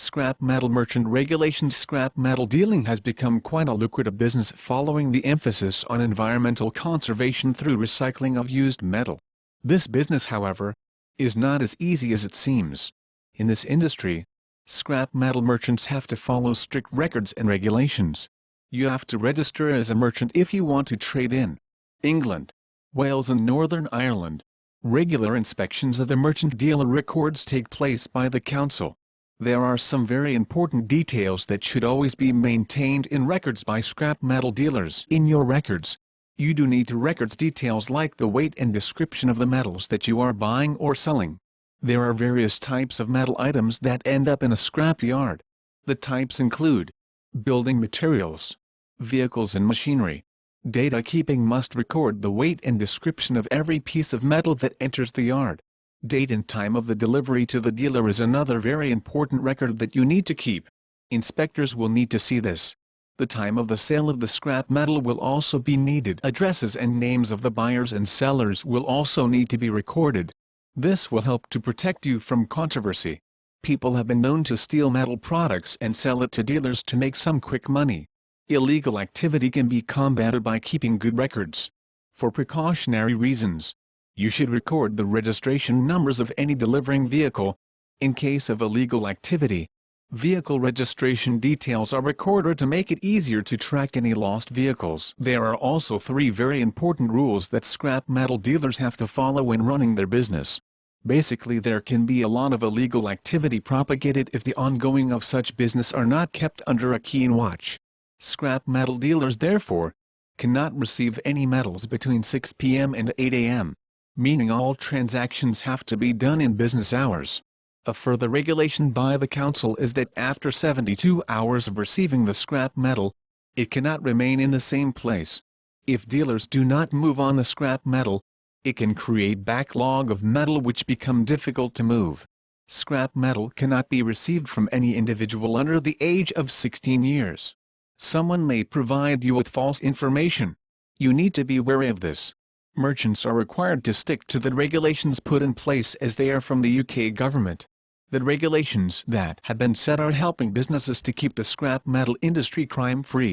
Scrap metal merchant regulations. Scrap metal dealing has become quite a lucrative business following the emphasis on environmental conservation through recycling of used metal. This business, however, is not as easy as it seems. In this industry, scrap metal merchants have to follow strict records and regulations. You have to register as a merchant if you want to trade in England, Wales and Northern Ireland. Regular inspections of the merchant dealer records take place by the council. There are some very important details that should always be maintained in records by scrap metal dealers. In your records, you do need to record details like the weight and description of the metals that you are buying or selling. There are various types of metal items that end up in a scrap yard. The types include building materials, vehicles and machinery. Data keeping must record the weight and description of every piece of metal that enters the yard. Date and time of the delivery to the dealer is another very important record that you need to keep. Inspectors will need to see this. The time of the sale of the scrap metal will also be needed. Addresses and names of the buyers and sellers will also need to be recorded. This will help to protect you from controversy. People have been known to steal metal products and sell it to dealers to make some quick money. Illegal activity can be combated by keeping good records. For precautionary reasons, you should record the registration numbers of any delivering vehicle. In case of illegal activity, vehicle registration details are recorded to make it easier to track any lost vehicles. There are also 3 very important rules that scrap metal dealers have to follow when running their business. Basically, there can be a lot of illegal activity propagated if the ongoing of such business are not kept under a keen watch. Scrap metal dealers therefore cannot receive any metals between 6 p.m. and 8 a.m., meaning all transactions have to be done in business hours. A further regulation by the council is that after 72 hours of receiving the scrap metal, it cannot remain in the same place. If dealers do not move on the scrap metal, it can create backlog of metal which become difficult to move. Scrap metal cannot be received from any individual under the age of 16 years. Someone may provide you with false information. You need to be wary of this. Merchants are required to stick to the regulations put in place as they are from the UK government. The regulations that have been set are helping businesses to keep the scrap metal industry crime-free.